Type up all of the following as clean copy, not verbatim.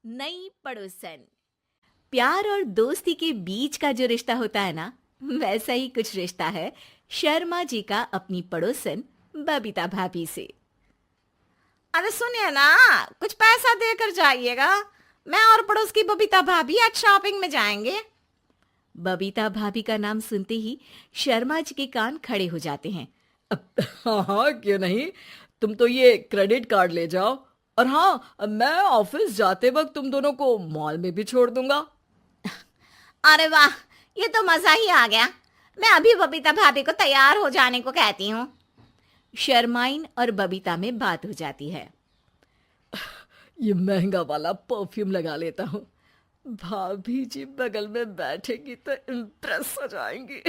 नई पड़ोसन। प्यार और दोस्ती के बीच का जो रिश्ता होता है ना, वैसा ही कुछ रिश्ता है शर्मा जी का अपनी पड़ोसन बबीता भाभी से। अरे सुनिए ना, कुछ पैसा देकर जाइएगा। मैं और पड़ोस की बबीता भाभी आज शॉपिंग में जाएंगे। बबीता भाभी का नाम सुनते ही शर्मा जी के कान खड़े हो जाते हैं। हाँ हाँ, क्यों नहीं। तुम तो ये क्रेडिट कार्ड ले जाओ। और हाँ, मैं ऑफिस जाते वक्त तुम दोनों को मॉल में भी छोड़ दूंगा। अरे वाह, ये तो मजा ही आ गया। मैं अभी बबीता भाभी को तैयार हो जाने को कहती हूँ। शर्माइन और बबीता में बात हो जाती है। ये महंगा वाला परफ्यूम लगा लेता हूँ। भाभी जी बगल में बैठेगी तो इम्प्रेस हो जाएंगी।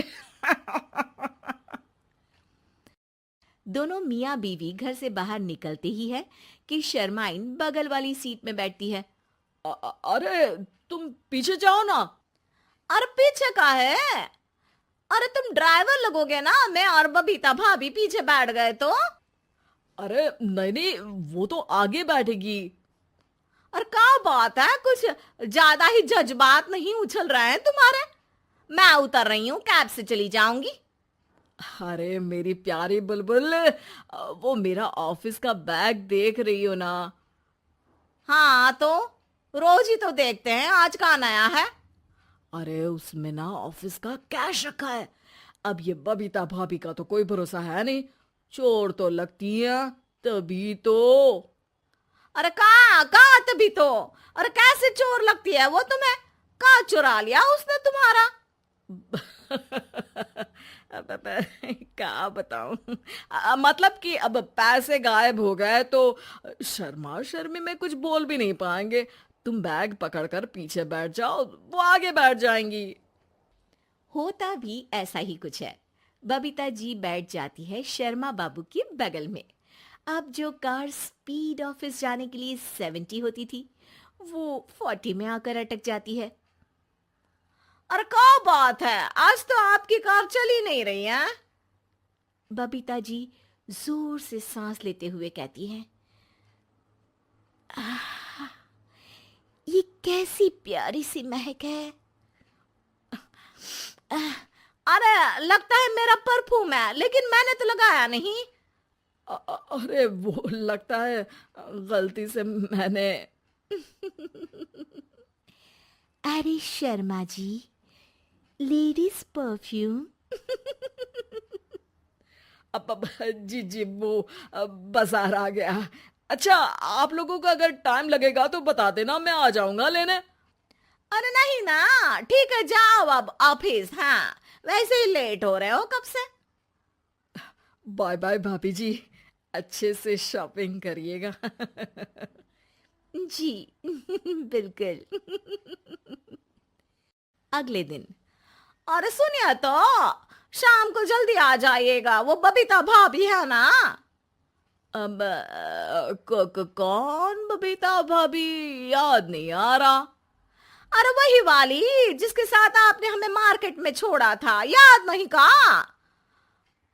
दोनों मियाँ बीवी घर से बाहर निकलते ही है कि शर्माइन बगल वाली सीट में बैठती है। अरे तुम पीछे जाओ ना। अरे पीछे का है? अरे तुम ड्राइवर लगोगे ना, मैं और बबीता भाभी पीछे बैठ गए तो। अरे नहीं नहीं, वो तो आगे बैठेगी। और क्या बात है, कुछ ज्यादा ही जज्बात नहीं उछल रहे हैं तुम्हारे? मैं उतर रही हूँ, कैब से चली जाऊंगी। अरे मेरी प्यारी बुलबुल, वो मेरा ऑफिस का बैग देख रही हो ना। हाँ तो रोज ही तो देखते हैं, आज का नया है? अरे उसमें ना ऑफिस का कैश रखा है। अब ये बबीता भाभी का तो कोई भरोसा है नहीं, चोर तो लगती है तभी तो। अरे कहाँ कहाँ तभी तो। अरे कैसे चोर लगती है वो तुम्हें? कहाँ चुरा लिया उसने तुम्हारा? अब क्या बताऊं। मतलब कि अब पैसे गायब हो गए तो शर्मा शर्मी में कुछ बोल भी नहीं पाएंगे। तुम बैग पकड़कर पीछे बैठ जाओ, वो आगे बैठ जाएंगी। होता भी ऐसा ही कुछ है। बबीता जी बैठ जाती है शर्मा बाबू के बगल में। अब जो कार स्पीड ऑफिस जाने के लिए 70 होती थी, वो 40 में आकर अटक जाती है। अरे क्या बात है, आज तो आपकी कार चली नहीं रही है। बबीता जी जोर से सांस लेते हुए कहती हैं, ये कैसी प्यारी सी महक है। अरे लगता है मेरा परफ्यूम है, लेकिन मैंने तो लगाया नहीं। अरे वो लगता है गलती से मैंने। अरे शर्मा जी, लेडीज परफ्यूम। अब जी जी, वो बाजार आ गया। अच्छा, आप लोगों का अगर टाइम लगेगा तो बता देना, मैं आ जाऊंगा लेने। अरे नहीं ना, ठीक है जाओ अब ऑफिस। हाँ वैसे ही लेट हो रहे हो कब से। बाय बाय भाभी जी, अच्छे से शॉपिंग करिएगा। जी बिल्कुल। अगले दिन। अरे सुनिए तो, शाम को जल्दी आ जाइएगा, वो बबीता भाभी है ना। अब कौन बबीता भाभी? याद नहीं आ रहा। अरे वही वाली जिसके साथ आपने हमें मार्केट में छोड़ा था, याद नहीं का?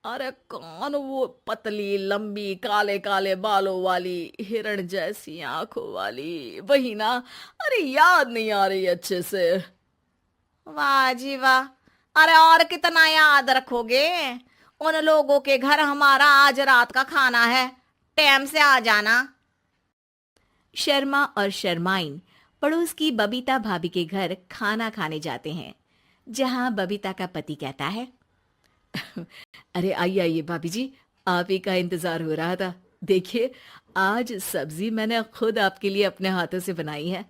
अरे कौन वो पतली लंबी काले काले बालों वाली हिरण जैसी आंखों वाली, वही ना। अरे याद नहीं आ रही अच्छे से। वाह जी वाह। अरे और कितना याद रखोगे? उन लोगों के घर हमारा आज रात का खाना है, टाइम से आ जाना। शर्मा और शर्माइन पड़ोस की बबीता भाभी के घर खाना खाने जाते हैं, जहां बबीता का पति कहता है, अरे आइए आइए भाभी जी, आप ही का इंतजार हो रहा था। देखिए, आज सब्जी मैंने खुद आपके लिए अपने हाथों से बनाई है।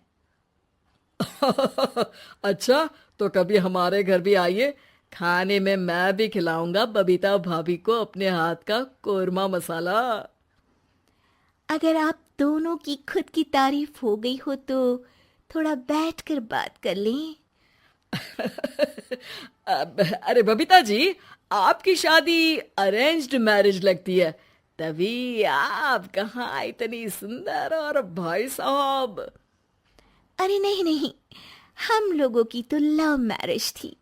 अच्छा, तो कभी हमारे घर भी आइए। खाने में मैं भी खिलाऊंगा बबीता भाभी को अपने हाथ का कोरमा मसाला। अगर आप दोनों की खुद की तारीफ हो गई हो तो थोड़ा बैठकर बात कर लें। अरे बबीता जी, आपकी शादी अरेंज्ड मैरिज लगती है, तभी आप कहाँ इतनी सुंदर। और भाई साहब? अरे नहीं नहीं, हम लोगों की तो लव मैरिज थी।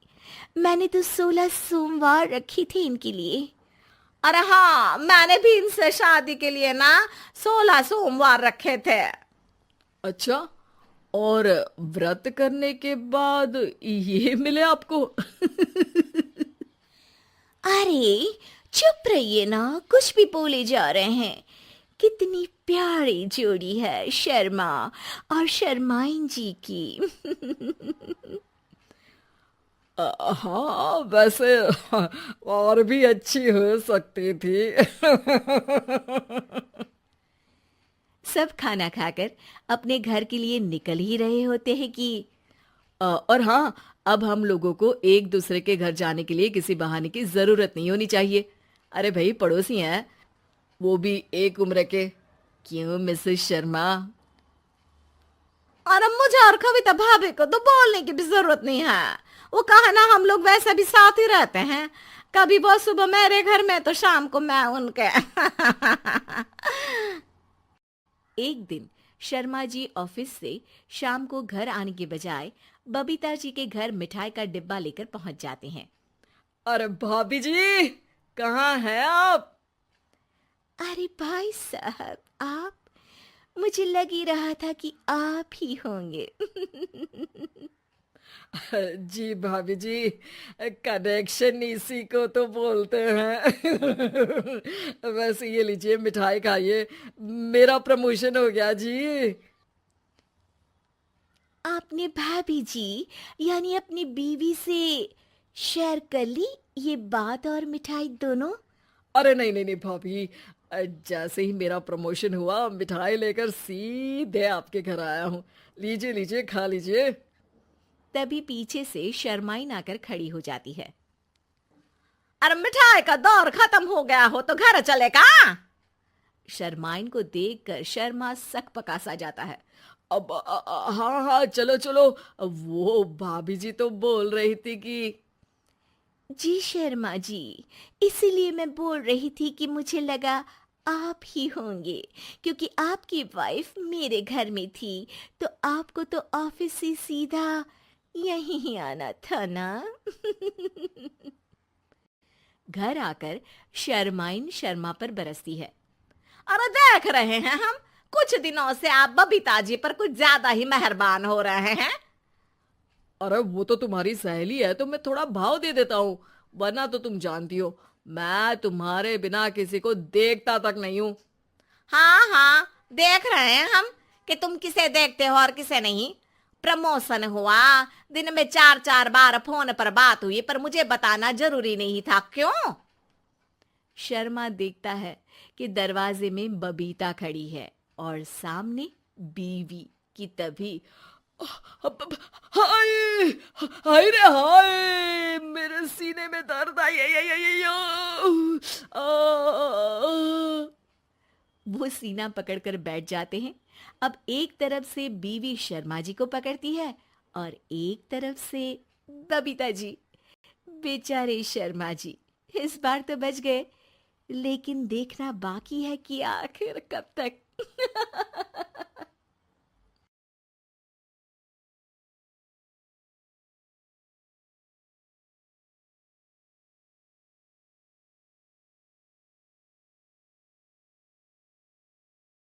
मैंने तो 16 सोमवार रखी थी इनके लिए। अरे हाँ, मैंने भी इनसे शादी के लिए ना 16 सोमवार रखे थे। अच्छा, और व्रत करने के बाद ये मिले आपको? अरे चुप रहिए ना, कुछ भी बोले जा रहे हैं। कितनी प्यारी जोड़ी है शर्मा और शर्माइन जी की। हाँ, वैसे और भी अच्छी हो सकती थी। सब खाना खाकर अपने घर के लिए निकल ही रहे होते हैं कि और हाँ, अब हम लोगों को एक दूसरे के घर जाने के लिए किसी बहाने की जरूरत नहीं होनी चाहिए। अरे भाई, पड़ोसी हैं, वो भी एक उम्र के। क्यों मिसेस शर्मा? और अब मुझे और कविता भाभी को तो बोलने की भी जरूरत नहीं है। वो कहा ना, हम लोग वैसे भी साथ ही रहते हैं। कभी वो सुबह मेरे घर में तो शाम को मैं उनके। एक दिन शर्मा जी ऑफिस से शाम को घर आने के बजाय बबीता जी के घर मिठाई का डिब्बा लेकर पहुंच जाते हैं। अरे भाभी जी, कहाँ हैं आप? अरे भाई साहब, आप? मुझे लग ही रहा था कि आप ही होंगे। जी भाभी जी, कनेक्शन इसी को तो बोलते हैं। वैसे ये लीजिए, मिठाई खाइए, मेरा प्रमोशन हो गया जी। आपने भाभी जी यानी अपनी बीवी से शेयर कर ली ये बात और मिठाई दोनों? अरे नहीं नहीं नहीं भाभी, जैसे ही मेरा प्रमोशन हुआ, मिठाई लेकर सीधे आपके घर आया हूँ। लीजिए लीजिए, खा लीजिए। तभी पीछे से शर्माइन आकर खड़ी हो जाती है। अरे मिठाई का दौर खत्म हो गया हो तो घर चले का? शर्माइन को देखकर शर्मा सकपका सा जाता है। अब हाँ हाँ, चलो चलो। वो भाभी जी तो बोल रही थी कि जी शर्मा जी, इसीलिए मैं बोल रही थी कि मुझे लगा आप ही होंगे, क्योंकि आपकी वाइफ मेरे घर में थी तो आपको तो ऑफिस से सीधा यहीं ही आना था ना। घर आकर शर्माइन शर्मा पर बरसती है। अरे देख रहे हैं हम, कुछ दिनों से आप बबीता जी पर कुछ ज्यादा ही मेहरबान हो रहे हैं। अरे वो तो तुम्हारी सहेली है तो मैं थोड़ा भाव दे देता हूँ, वरना तो तुम जानती हो मैं तुम्हारे बिना किसी को देखता तक नहीं हूँ। हाँ हाँ, देख रहे हैं हम कि तुम किसे देखते हो और किसे नहीं। प्रमोशन हुआ, दिन में 4-4 बार फोन पर बात हुई, पर मुझे बताना जरूरी नहीं था, क्यों? शर्मा देखता है कि दरवाजे में बबीता खड़ी है और सामने बीवी की। तभी हाय हाय रे हाय, मेरे सीने में दर्द आई आई आई आई आई, वो सीना पकड़कर बैठ जाते हैं। अब एक तरफ से बीवी शर्मा जी को पकड़ती है और एक तरफ से बबीता जी। बेचारे शर्मा जी इस बार तो बच गए, लेकिन देखना बाकी है कि आखिर कब तक।